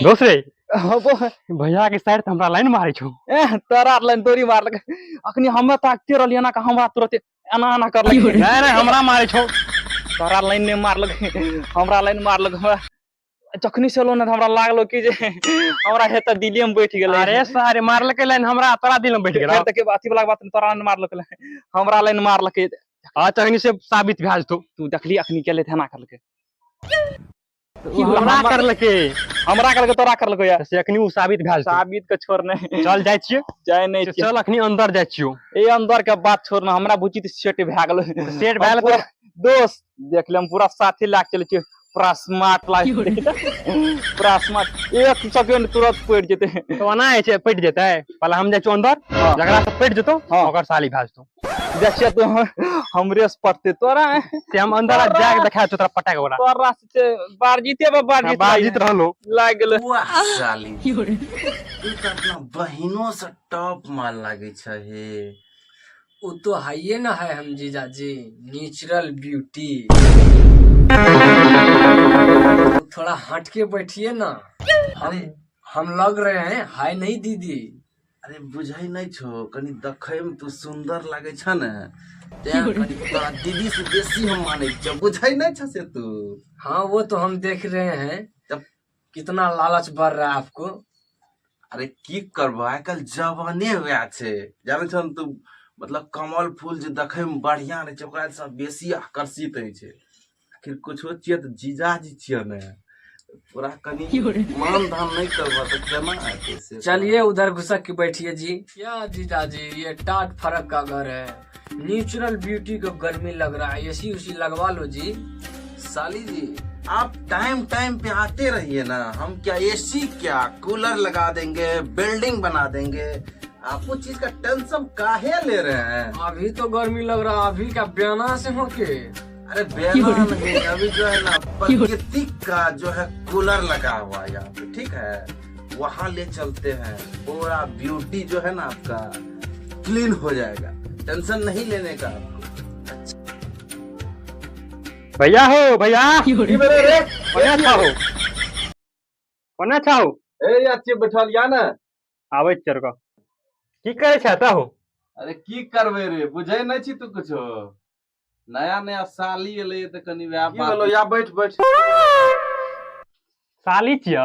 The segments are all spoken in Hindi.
दोस्त रे भैया के साइड हमरा लाइन मारे छौ तोरा लाइन तोरी मारलक अखनी हम ताकते रहलिए ना हमरा तुरंत एना एना करलक नहीं नहीं हमरा मारे छौ तोरा लाइन ने मारलक हमरा लाइन मारलक हमरा जखनी से लो ना हमरा लागलो कि जे हमरा हे त दिल्ली में बैठ गेल अरे सारे मारलक लाइन हमरा तोरा दिल में बैठ गेल फिर तक बात वाला बात तोरा लाइन मारलक हमरा लाइन मारलक हां तखनी से साबित भेज तू देखली अखनी केले थे ना करलक हमरा करलके हमरा करलके तोरा करलको यार से अखनी उ साबित भेज साबित के छोड़ ने चल जाय छियै जाय नहीं चल अखनी अंदर जाय छियो ए अंदर के बात छोड़ ना हमरा बुझी त सेट भए गेल सेट भए गेल दोस्त देख ले हम पूरा साथी लाग चले छी पूरा स्मार्ट लाग पूरा स्मार्ट एक सेकंड तुरंत पड़ जेते तो ना है छे पट जेते पहले हम जाय छु अंदर जकरा से पट जेतो ओकर साली भेजतो देखिए तो हमरे से पड़ते तोरा से हम अंदर जा के देखा तोरा पटा के ओरा तोरा से बार जीते बार जीत रहलो लाग गेल वाह साली तू त अपना बहिनो से टॉप माल लागे छ हे वो तो है ना है हम जीजा जी नेचुरल ब्यूटी तो थोड़ा हट के बैठिए ना हम लग रहे हैं हाय नहीं दीदी अरे बुझाई नहीं छो कनी देखै में तू सुंदर लागे छ ने ते कनी तोरा दीदी से बेसी हम माने छ बुझाई नहीं छ से तू हाँ वो तो हम देख रहे हैं तब कितना लालच बढ़ रहा है आपको अरे की करबो आजकल जवाने हुआ छे जाने छ तू मतलब कमल फूल जे देखै में बढ़िया रहे छ ओकरा से बेसी आकर्षित होय छे आखिर कुछो छिए त जीजाजी छिए ने पूरा कनी मान धान नहीं करबा तो केना आते से चलिए उधर घुसक के बैठिए जी क्या जीजा जी ये टाट फरक का घर है नेचुरल ब्यूटी को गर्मी लग रहा है एसी उसी लगवा लो जी साली जी आप टाइम टाइम पे आते रहिए ना हम क्या एसी क्या कूलर लगा देंगे बिल्डिंग बना देंगे आप वो चीज का टेंशन काहे ले रहे हैं अभी तो गर्मी लग रहा है अभी क्या बयाना से होके अरे बेना नहीं अभी जो है ना प्रकृति का जो है कूलर लगा हुआ है यहाँ पे ठीक है वहाँ ले चलते हैं पूरा ब्यूटी जो है ना आपका क्लीन हो जाएगा टेंशन नहीं लेने का आपको भैया हो भैया कोना छाओ कोना छाओ ए याची बैठल या ना आबै चरका की करे छता हो अरे की करबे रे बुझै नहीं छी तू कुछो नया नया साली एले त कनी व्यापार बोलो या बैठ बैठ साली छिया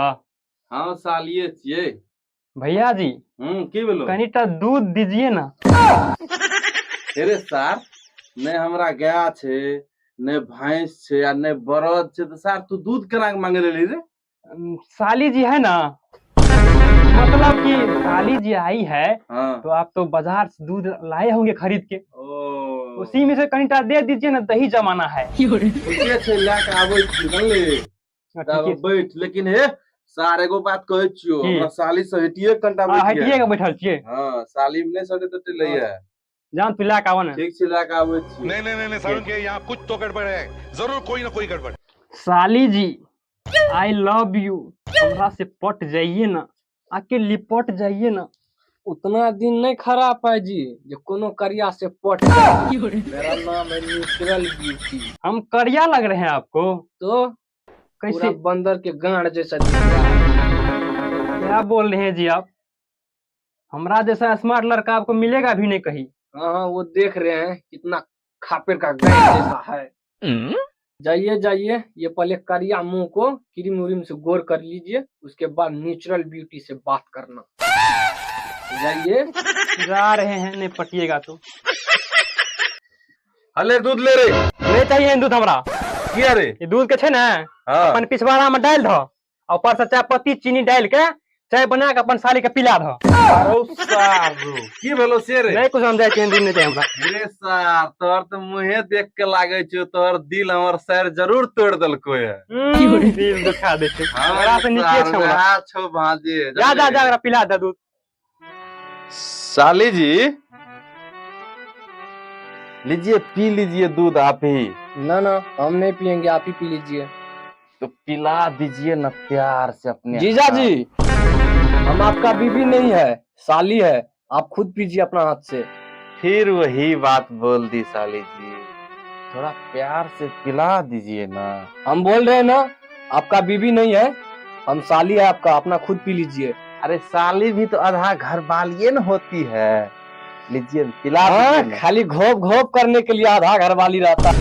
हां सालिए छिए भैया जी की बोलो कनीटा दूध दीजिए ना अरे सर ने हमरा गाय छे ने भैंस छे या ने बरद छे तो सर तू दूध केना मांगे लेली रे साली जी है ना मतलब कि साली जी आई है तो आप तो बाजार से दूध लाए होंगे खरीद के उसी में से कनीटा दे दीजिए ना दही जमाना है ठीके छे लाके आबै छी जानले तब बैठ लेकिन हे सार एगो बात कहै छियो हमरा साली से हटिए कंटा बैठ हटिए के बैठल छिए हां साली में नहीं सटे तो लइए जान तू लाके आवा ना ठीक छे लाके आबै छी नहीं सारुण के यहां कुछ तो गड़बड़ है जरूर कोई ना कोई गड़बड़ साली जी आई लव यू हमरा से पट जाइए ना आके लिपट जाइए ना उतना दिन नहीं खरा पाए जी जो कोनो करिया से पट मेरा नाम है नेचुरल ब्यूटी हम करिया लग रहे हैं आपको तो कैसे बंदर के गांड जैसा दिख रहा है क्या बोल रहे हैं जी आप हमरा जैसा स्मार्ट लड़का आपको मिलेगा भी नहीं कहीं हाँ वो देख रहे हैं कितना खापेर का गांड जैसा है जाइए जाइए ये पहले करिया मुंह को क्रीम उरीम से गोर कर लीजिए उसके बाद नेचुरल ब्यूटी से बात करना जाइए जा रहे हैं नहीं पटिएगा तो हले दूध ले रे ले चाहिए दूध हमरा किया रे ये दूध के छे ना अपन पिछवाड़ा में डाल दो और ऊपर से चाय पत्ती चीनी डाल के चाय बना के अपन साली के पिला दो की भेलो से रे नहीं कुछ हम जाय दिन नहीं चाहिए हमरा रे सर तोर तो मुंहे देख के लागे छ तोर दिल हमर सर जरूर तोड़ देलको है दिल दुखा दे छै हमरा से नीचे छै हमरा छो भाजे जा जा जा पिला दे दूध साली जी लीजिए पी लीजिए दूध आप ही ना ना हम नहीं पियेंगे आप ही पी लीजिए तो पिला दीजिए ना प्यार से अपने जीजा जी हम आपका बीवी नहीं है, साली है। आप खुद पीजिए अपना हाथ से। फिर वही बात बोल दी साली जी, थोड़ा प्यार से पिला दीजिए ना। हम बोल रहे हैं ना, आपका बीवी नहीं है, हम साली है आपका, अपना खुद पी लीजिए। अरे साली भी तो आधा घर वालिए न होती है, लीजिए पिला हाँ, दीजिए ना। खाली घोप घोप करने के लिए आधा घर वाली रहता।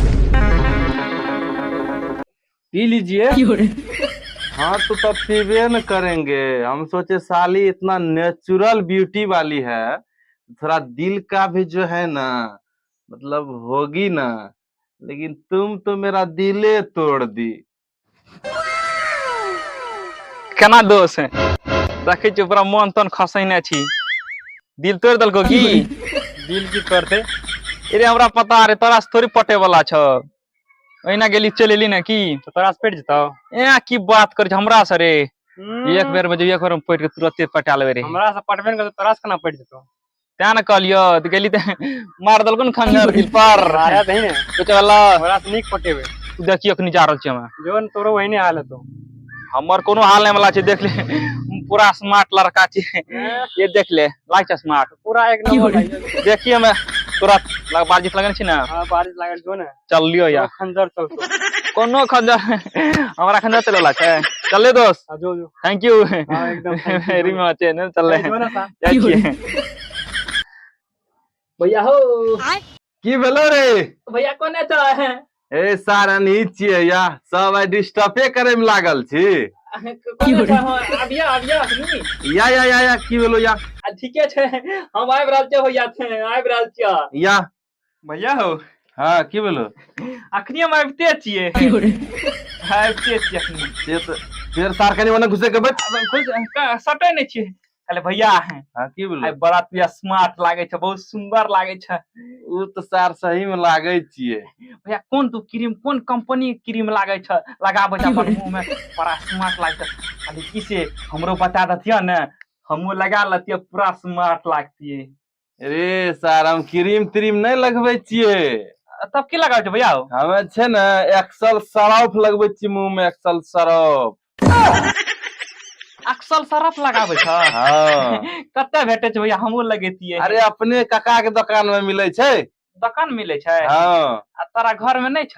पी लीजिए। हाँ तो तब पीबे न करेंगे। हम सोचे साली इतना नेचुरल ब्यूटी वाली है, थोड़ा दिल का भी जो है ना मतलब होगी ना, लेकिन तुम तो मेरा दिले तोड़ दी। केना दोष है देखे छी पूरा मन तन खसैने छी, दिल तोड़ दलको की? दिल की करते अरे हमरा पता रे, तोरा से थोड़ी पटे वाला छ। ओहिना गेली चलेली ना की? तो तोरा से पेट जताओ। ए की बात कर हमरा से रे? एक बेर में एक बेर में पट के तुरंते पटा लेबे रे। हमरा से पटबे न कर तोरा से केना पेट जतो? त्या न कहलियो त गेली त मार दलको न खंजर दिल पर। मारा दही ने कुछ वाला हमरा से निक पटेबे। तू देखी अखनी जा रहल छी हम। जोन तोरो वही ने हाल है तो। हमर कोनो हाल नहीं वाला छै, देख ले पूरा स्मार्ट लड़का छी। ये देख ले लाइक स्मार्ट पूरा एक नंबर है। देखिए मैं तुरंत बाजित लगन छी ना। हां बारिश लागल जो ना। चल लियो या खंजर चल तो। कोनो खंजर हमरा खंजर चलेला छै। चल ले दोस्त, जो जो थैंक यू। हां एकदम वेरी मच है चल ले जो ना सा। जाइए। भैया हो, की भेलो रे? भैया कोने चला है? ए सारा नीचे या सब आई डिस्टर्बे करे में लागल छी। अभिया अभिया अखनी या की भेलो या? ठीके छै, हम आबि रहल छियै भैया, आबि रहल छियै। या भैया हो हाँ की भेलो? अखनी हम आबिते छियै। आबिते छियै अखनी। ये तो फिर सार कनी ओने घुसे के बैठ। खुद सटे नहीं छियै। कहले भैया है हाँ की भेलो? आई बड़ा तुया स्मार्ट लागे छै, बहुत सुंदर लागे छै। उ तो सार सही में लागे छिए। भैया कौन तू क्रीम, कौन कंपनी के क्रीम लागे छ? लगाबे छ अपन मुंह में, बड़ा स्मार्ट लागे छ। खाली किसे हमरो बता दतिया ने, हमहू लगा लतिया, पूरा स्मार्ट लागतिए। रे सार हम क्रीम त्रीम नहीं लगबे छिए। तब की लगाबे छ भैया हो? हमे छे ना एक्सल सरफ लगबे छी मुंह में, एक्सल सरफ। अक्सर सरफ लगाबे छ? हाँ। कते भेटे छै भैया? हमहू लगेतिए। अरे अपने काका के दुकान में मिले छै। दुकान मिले छै? हाँ। आ तोरा घर में नहीं छ?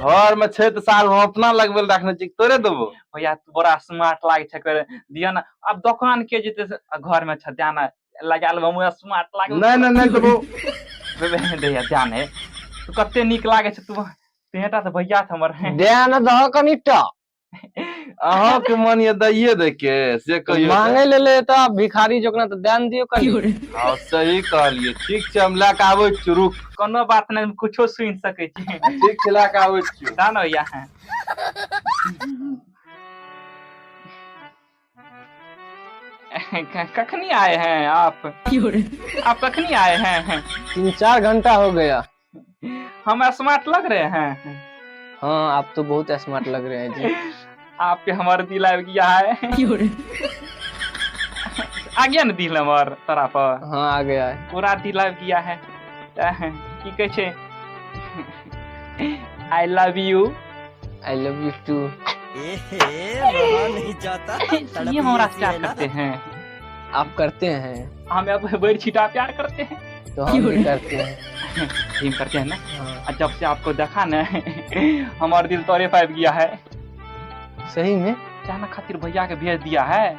घर में छै तो सार हम अपना लगबे रखने छी, तोरे देबो। भैया तू बड़ा स्मार्ट लागे छै, कर दिया ना। अब दुकान के जेते घर में छ, जाना लगा लेबो, हम स्मार्ट लागे। नहीं देबो। भैया ध्यान है, तू कते निक लागे छै। तू तेटा तो भैया छ हमर। ध्यान दह कनिटा। अहाँ के मन ये दैये दे के से कहियो। मांगे ले त भिखारी जोकना तो ध्यान दियो कनी। हां सही कहलिए। ठीक छै हम ला के आबै छी, रुक। कोनो बात नहीं, कुछो सुन सके छी। ठीक छै ला के आबै छी। दानो भैया है। कखनी आए हैं आप? आप कखनी आए हैं? 3-4 घंटा हो गया। हम स्मार्ट लग रहे हैं? हाँ आप तो बहुत स्मार्ट लग रहे हैं जी। आपके हमारे दिल आ गया है। आ गया ना दिल हमार तोरा पर? हाँ आ गया है। पूरा दिल आ गया है। की कहे छे? I love you. I love you too. नहीं जाता। ये हमारा प्यार करते हैं? आप करते हैं? हम अब बड़ी छिटा प्यार करते हैं। तो हम भी करते हैं। हम करते हैं ना। हाँ। जब से आपको देखा ना हमारा दिल तोरे पाइप गया है। सही में? जाना खातिर भैया के भेज दिया है।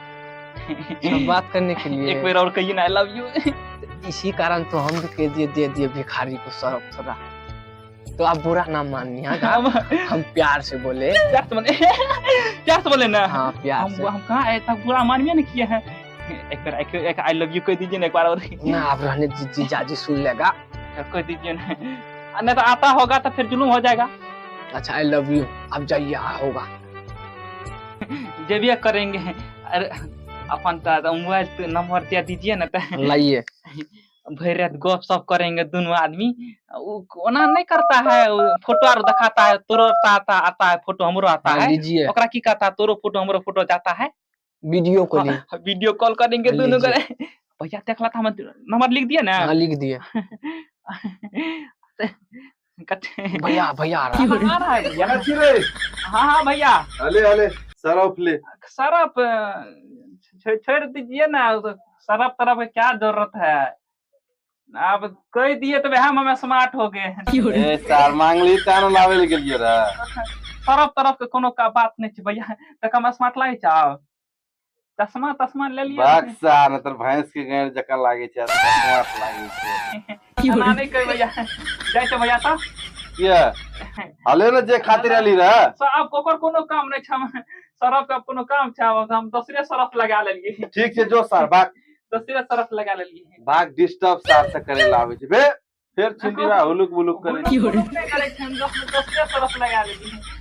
सब बात करने के लिए। एक बार और कहिए ना आई लव यू। इसी कारण तो हम भी कह दिए, दे दिए भिखारी को सरफ थोड़ा। तो आप बुरा ना मानिए, हम प्यार से बोले। प्यार से बोले ना। हाँ प्यार से। हम कहाँ ऐसा बुरा मानिए ना किए हैं। एक बार एक आई लव यू कह दीजिए ना एक बार और। ना आप रहने दीजिए, जाजी सुन लेगा। कह दीजिए ना, नहीं तो आता होगा तो फिर जुलूम हो जाएगा। अच्छा आई लव यू, अब जाइए होगा। जब ये करेंगे। अरे अपन मोबाइल नंबर दे दीजिए ना, तो लाइए। भर रात गप सप करेंगे दोनों आदमी। ओना नहीं करता है, फोटो और दिखाता है, तोरो आता है फोटो, हमरो आता है। लीजिए। ओकरा की कहता है, तोरो फोटो हमरो फोटो जाता है। Video calling. वीडियो कॉल करेंगे दोनों करे। भैया देख ला था, नंबर लिख दिया ना? हाँ लिख दिए। भैया भैया आ रहा है भैया। हाँ भैया। अले सरफ ले। सरफ छोड़ दीजिए ना, सरफ तरफ की क्या जरूरत है। आप कह दिए तो हम हमें स्मार्ट हो गए। ए चार मांगली तानो लावे ले गेलिए रे। सरफ तरफ के कोनो का बात नहीं छै भैया, तक हम स्मार्ट लागे चाहो। चश्मा तश्मा ले लिए बक्सा न तर भैंस के गैर जका लागे छै, स्मार्ट लागे छै। ना नहीं कह भैया, जाय छै भैया साहब किया हले न जे खातिर आली रे। साहब ओकर कोनो काम नहीं छै, सरफ का कोनो काम छै, हम दूसरे सरफ लगा लेलिए। ठीक छै जो सर भाग दूसरे सरफ लगा लेलिए। भाग डिस्टर्ब साफ से करे लावे छै बे, फिर छिंदीवा हुलुक बुलुक करे। नहीं करे छै, हम दूसरे सरफ लगा लेलिए।